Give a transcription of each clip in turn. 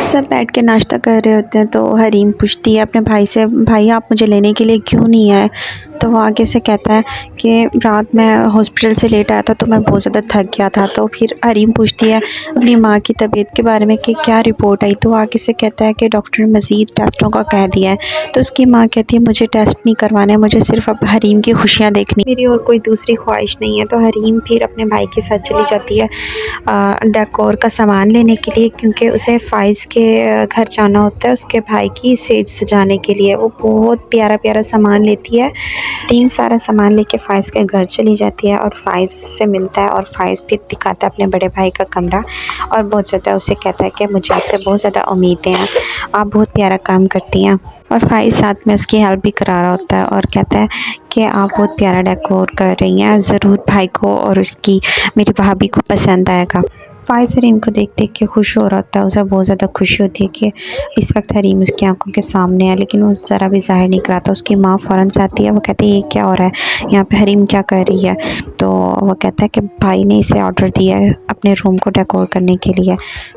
सब बैठ के नाश्ता कर रहे होते हैं तो हरीम पूछती है अपने भाई से, भाई आप मुझे लेने के लिए क्यों नहीं आए। तो वो आगे से कहता है कि रात मैं हॉस्पिटल से लेट आया था तो मैं बहुत ज़्यादा थक गया था। तो फिर हरीम पूछती है अपनी माँ की तबीयत के बारे में कि क्या रिपोर्ट आई। तो आगे से कहता है कि डॉक्टर ने मज़ीद टेस्टों का कह दिया है। तो उसकी माँ कहती है मुझे टेस्ट नहीं करवाना है, मुझे सिर्फ अब हरीम की खुशियाँ देखनी, मेरी और कोई दूसरी ख्वाहिश नहीं है। तो हरीम फिर अपने भाई के साथ चली जाती है डेकोर का सामान लेने के लिए, क्योंकि उसे फ़ाइज़ के घर जाना होता है उसके भाई की सेज सजाने के लिए। वो बहुत प्यारा प्यारा सामान लेती है। टीम सारा सामान लेके फ़ाइज़ के घर चली जाती है और फ़ाइज़ उससे मिलता है और फ़ाइज़ फिर दिखाता है अपने बड़े भाई का कमरा और बहुत ज़्यादा उसे कहता है कि मुझे आपसे बहुत ज़्यादा उम्मीदें हैं, आप बहुत प्यारा काम करती हैं। और फ़ाइज़ साथ में उसकी हेल्प भी करा रहा होता है और कहता है कि आप बहुत प्यारा डेकोर कर रही हैं, ज़रूर भाई को और उसकी मेरी भाभी को पसंद आएगा। फ़ाइज़ हरीम को देख देख के खुश हो रहा होता है। उसे बहुत ज़्यादा खुशी होती है कि इस वक्त हरीम उसकी आंखों के सामने है, लेकिन वो ज़रा भी ज़ाहिर नहीं कराता। उसकी माँ फ़ौरन से आती है, वो कहती है ये क्या हो रहा है यहाँ पे, हरीम क्या कर रही है। तो वो कहता है कि भाई ने इसे ऑर्डर दिया है अपने रूम को डेकोर करने के लिए।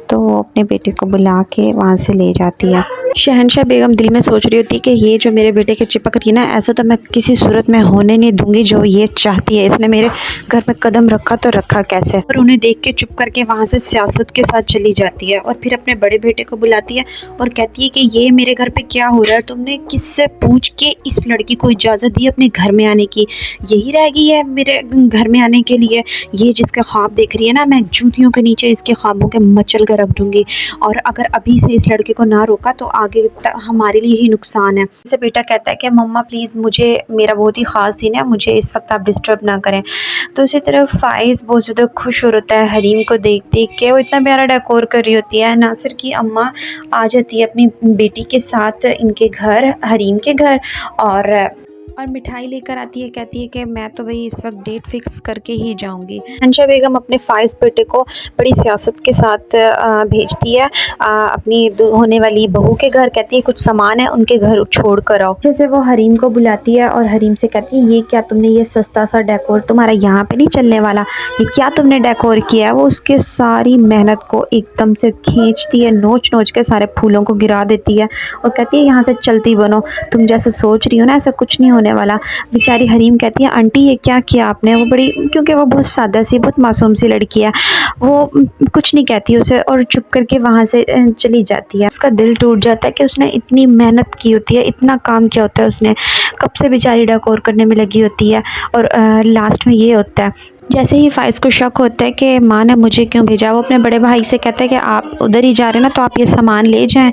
तो वो अपने बेटे को बुला के वहाँ से ले जाती है। शहनशाह बेगम दिल में सोच रही होती है कि ये जो मेरे बेटे के चिपक रही है ना, ऐसा तो मैं किसी सूरत में होने नहीं दूंगी जो ये चाहती है। इसने मेरे घर में कदम रखा तो रखा कैसे। और उन्हें देख के चुप करके वहाँ से सियासत के साथ चली जाती है और फिर अपने बड़े बेटे को बुलाती है और कहती है कि ये मेरे घर पे क्या हो रहा है, तुमने किससे पूछ के इस लड़की को इजाज़त दी अपने घर में आने की, यही रह गई है मेरे घर में आने के लिए। ये जिसके ख्वाब देख रही है ना, मैं जूतियों के नीचे इसके ख्वाबों के मचल कर रख दूंगी, और अगर अभी से इस लड़के को ना रोका तो आगे हमारे लिए ही नुकसान है। जैसे बेटा कहता है कि मम्मा प्लीज़, मुझे मेरा बहुत ही ख़ास दिन है, मुझे इस वक्त आप डिस्टर्ब ना करें। तो उसी तरह फ़ाइज़ बहुत ज़्यादा खुश हो रहा है हरीम को देख देख के। वो इतना प्यारा डेकोर कर रही होती है। नासिर की अम्मा आ जाती है अपनी बेटी के साथ इनके घर, हरीम के घर, और मिठाई लेकर आती है। कहती है कि मैं तो भाई इस वक्त डेट फिक्स करके ही जाऊंगी। शहनशाह बेगम अपने फ़ाइज़ बेटे को बड़ी सियासत के साथ भेजती है अपनी होने वाली बहू के घर। कहती है कुछ सामान है उनके घर छोड़ कर आओ। जैसे वो हरीम को बुलाती है और हरीम से कहती है ये क्या तुमने, ये सस्ता सा डेकोर तुम्हारा यहाँ पे नहीं चलने वाला, ये क्या तुमने डेकोर किया है। वो उसके सारी मेहनत को एकदम से खींचती है, नोच नोच के सारे फूलों को गिरा देती है और कहती है यहाँ से चलती बनो, तुम जैसे सोच रही हो ना ऐसा कुछ नहीं होने वाला। बेचारी हरीम कहती है आंटी ये क्या किया आपने। वो बड़ी, क्योंकि वो बहुत सादा सी, बहुत मासूम सी लड़की है, वो कुछ नहीं कहती उसे और चुप करके वहाँ से चली जाती है। उसका दिल टूट जाता है कि उसने इतनी मेहनत की होती है, इतना काम किया होता है उसने, कब से बेचारी डेकोर करने में लगी होती है और लास्ट में ये होता है। जैसे ही फ़ाइज़ को शक होता है कि माँ ने मुझे क्यों भेजा, वो अपने बड़े भाई से कहता है कि आप उधर ही जा रहे हैं ना तो आप ये सामान ले जाएं।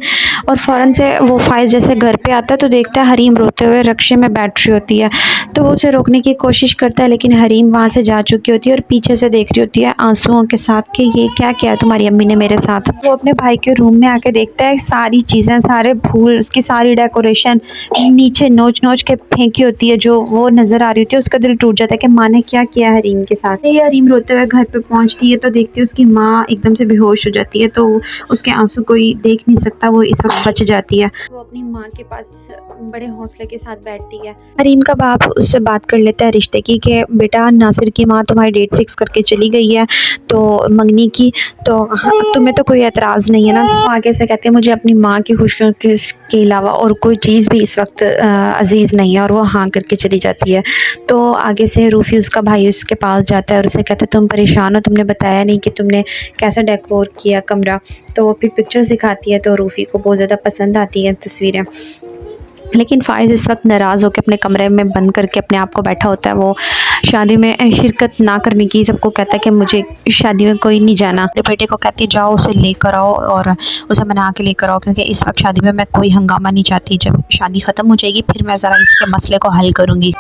और फ़ौरन से वो फ़ाइज़ जैसे घर पे आता है तो देखता है हरीम रोते हुए रक्शे में बैठ रही होती है। तो वो उसे रोकने की कोशिश करता है, लेकिन हरीम वहाँ से जा चुकी होती है और पीछे से देख रही होती है आंसुओं के साथ कि ये क्या किया तुम्हारी अम्मी ने मेरे साथ। वो अपने भाई के रूम में आके देखता है सारी चीज़ें, सारे फूल, उसकी सारी डेकोरेशन नीचे नोच नोच के फेंकी होती है जो वो नज़र आ रही होती है। उसका दिल टूट जाता है कि माँ ने क्या किया हरीम के साथ। ये हरीम रोते हुए घर पे पहुंचती है तो देखती है उसकी माँ एकदम से बेहोश हो जाती है। तो उसके आंसू कोई देख नहीं सकता, वो इस वक्त बच जाती है। वो अपनी माँ के पास बड़े हौसले के साथ बैठती है। हरीम का बाप उससे बात कर लेता है रिश्ते की कि बेटा नासिर की माँ तुम्हारी डेट फिक्स करके चली गई है तो मंगनी की, तो तुम्हें तो कोई एतराज़ नहीं है ना। तो आगे से कहते हैं मुझे अपनी माँ की खुशियों के अलावा और कोई चीज़ भी इस वक्त अजीज़ नहीं है, और वो हाँ करके चली जाती है। तो आगे से रूफ़ी उसका भाई उसके पास जाता है और उसे कहता है तुम परेशान हो, तुमने बताया नहीं कि तुमने कैसा डेकोर किया कमरा। तो वो फिर पिक्चर्स दिखाती है तो रूफ़ी को बहुत ज़्यादा पसंद आती हैं तस्वीरें। लेकिन फ़ाइज़ इस वक्त नाराज़ होकर अपने कमरे में बंद करके अपने आप को बैठा होता है। वो शादी में शिरकत ना करने की सबको कहता है कि मुझे शादी में कोई नहीं जाना। अपने बेटे को कहती है जाओ उसे लेकर आओ और उसे मना के लेकर आओ, क्योंकि इस वक्त शादी में मैं कोई हंगामा नहीं चाहती, जब शादी ख़त्म हो जाएगी फिर मैं ज़रा इसके मसले को हल करूँगी।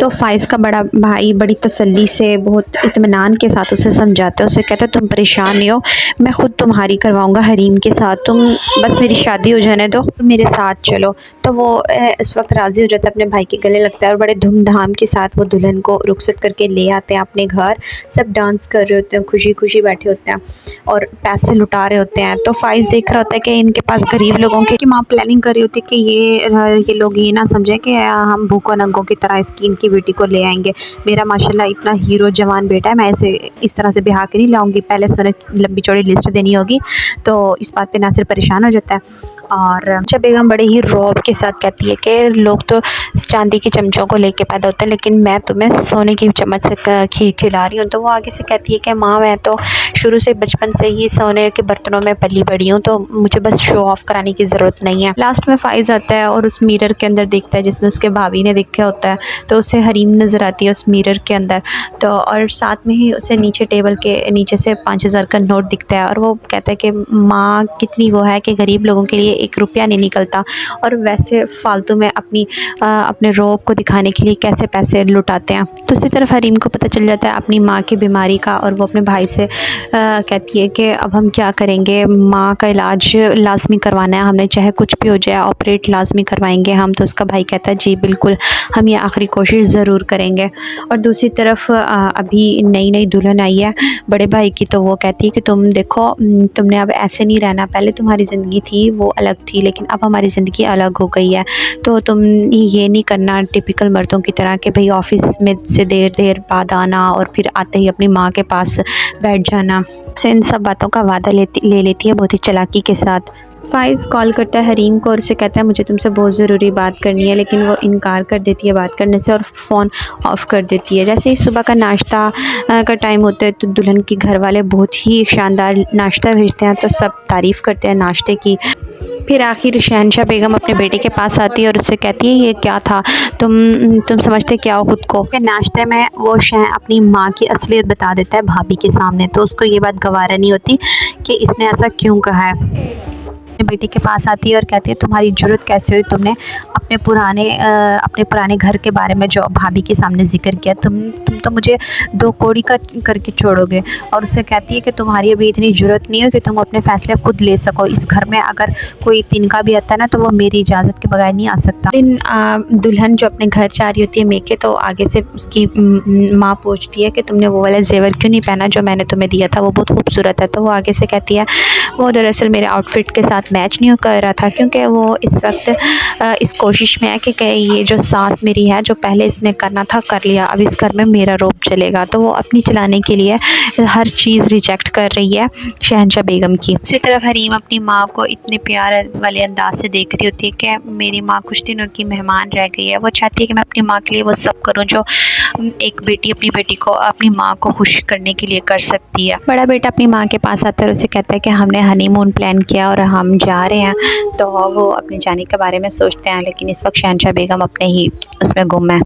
तो फ़ाइज़ का बड़ा भाई बड़ी तसल्ली से, बहुत इत्मीनान के साथ उसे समझाता है। उसे कहता है तुम परेशान नहीं हो, मैं ख़ुद तुम्हारी करवाऊँगा हरीम के साथ, तुम बस मेरी शादी हो जाने दो, मेरे साथ चलो। तो वो इस वक्त राज़ी हो जाता है, अपने भाई के गले लगता है और बड़े धूमधाम के साथ वो दुल्हन को रुखसत करके ले आते हैं अपने घर। सब डांस कर रहे होते हैं, खुशी खुशी बैठे होते हैं और पैसे लुटा रहे होते हैं। तो फ़ाइज़ देख रहा होता है कि इनके पास गरीब लोगों की माँ प्लानिंग कर रही होती है कि ये लोग ये ना समझें कि हम भूखों नंगों की तरह इसकी कि इनकी बेटी को ले आएंगे। मेरा माशाल्लाह इतना हीरो जवान बेटा है, मैं इसे इस तरह से ब्याह के नहीं लाऊंगी, पहले से लंबी चौड़ी लिस्ट देनी होगी। तो इस बात पे नासिर परेशान हो जाता है और आयशा बेगम बड़े ही रौब के साथ कहती है कि लोग तो चांदी के चमचों को लेके पैदा होते हैं, लेकिन मैं तुम्हें सोने की चम्मच से खिला रही हूँ। तो वो आगे से कहती है कि माँ मैं तो शुरू से बचपन से ही सोने के बर्तनों में पली बड़ी हूँ, तो मुझे बस शो ऑफ कराने की ज़रूरत नहीं है। लास्ट में फ़ाइज़ आता है और उस मिरर के अंदर देखता है जिसमें उसके भाभी ने देखा होता है, तो उसे हरीम नज़र आती है उस मिरर के अंदर। तो और साथ में ही उसे नीचे टेबल के नीचे से 5000 का नोट दिखता है और वो कहता है कि माँ कितनी वो है कि गरीब लोगों के लिए 1 रुपया नहीं निकलता, और वैसे फालतू में अपने रौब को दिखाने के लिए कैसे पैसे लुटाते हैं। दूसरी तरफ हरीम को पता चल जाता है अपनी माँ की बीमारी का, और वो अपने भाई से कहती है कि अब हम क्या करेंगे, माँ का इलाज लाजमी करवाना है हमने, चाहे कुछ भी हो जाए ऑपरेट लाजमी करवाएंगे हम। तो उसका भाई कहता है जी बिल्कुल, हम ये आखिरी कोशिश ज़रूर करेंगे। और दूसरी तरफ अभी नई नई दुल्हन आई है बड़े भाई की, तो वो कहती है कि तुम देखो तुमने अब ऐसे नहीं रहना, पहले तुम्हारी ज़िंदगी थी वो अलग थी, लेकिन अब हमारी ज़िंदगी अलग हो गई है। तो तुम ये नहीं करना टिपिकल मर्दों की तरह कि भाई ऑफिस में से देर देर बाद आना और फिर आते ही अपनी माँ के पास बैठ जाना। से इन सब बातों का वादा ले लेती है बहुत ही चालाकी के साथ। फ़ाइज़ कॉल करता है हरीम को और उसे कहता है मुझे तुमसे बहुत ज़रूरी बात करनी है, लेकिन वो इनकार कर देती है बात करने से और फ़ोन ऑफ़ कर देती है। जैसे ही सुबह का नाश्ता का टाइम होता है तो दुल्हन के घर वाले बहुत ही शानदार नाश्ता भेजते हैं, तो सब तारीफ़ करते हैं नाश्ते की। फिर आखिर शहनशाह बेगम अपने बेटे के पास आती है और उससे कहती है ये क्या था, तुम समझते क्या हो खुद को। फिर नाश्ते में वो अपनी माँ की असलियत बता देता है भाभी के सामने, तो उसको ये बात गवारा नहीं होती कि इसने ऐसा क्यों कहा है। अपने बेटी के पास आती है और कहती है तुम्हारी जुर्रत कैसे हुई, तुमने अपने पुराने घर के बारे में जो भाभी के सामने जिक्र किया, तुम तो मुझे 2 कौड़ी का करके छोड़ोगे। और उसे कहती है कि तुम्हारी अभी इतनी जुर्रत नहीं हो कि तुम अपने फ़ैसले खुद ले सको, इस घर में अगर कोई तिनका भी आता है ना तो वो मेरी इजाज़त के बगैर नहीं आ सकता। दुल्हन जो अपने घर जा रही होती है मेके, तो आगे से उसकी माँ पूछती है कि तुमने वो वाला जेवर क्यों नहीं पहना जो मैंने तुम्हें दिया था, वो बहुत खूबसूरत है। तो वो आगे से कहती है वो दरअसल मेरे आउटफिट के साथ मैच नहीं कर रहा था, क्योंकि वो इस वक्त इस कोशिश में है कि ये जो सास मेरी है जो पहले इसने करना था कर लिया, अब इस घर में मेरा रोब चलेगा। तो वो अपनी चलाने के लिए हर चीज़ रिजेक्ट कर रही है शहनशाह बेगम की। दूसरी तरफ हरीम अपनी माँ को इतने प्यार वाले अंदाज से देख रही होती है कि मेरी माँ कुछ दिनों की मेहमान रह गई है, वो चाहती है कि मैं अपनी माँ के लिए वो सब करूँ जो एक बेटी अपनी बेटी को अपनी माँ को खुश करने के लिए कर सकती है। बड़ा बेटा अपनी माँ के पास आता है और उसे कहता है कि हमने हनीमून प्लान किया और हम जा रहे हैं। तो वो अपने जाने के बारे में सोचते हैं, लेकिन इस वक्त शहनशाह बेगम अपने ही उसमें गुम है।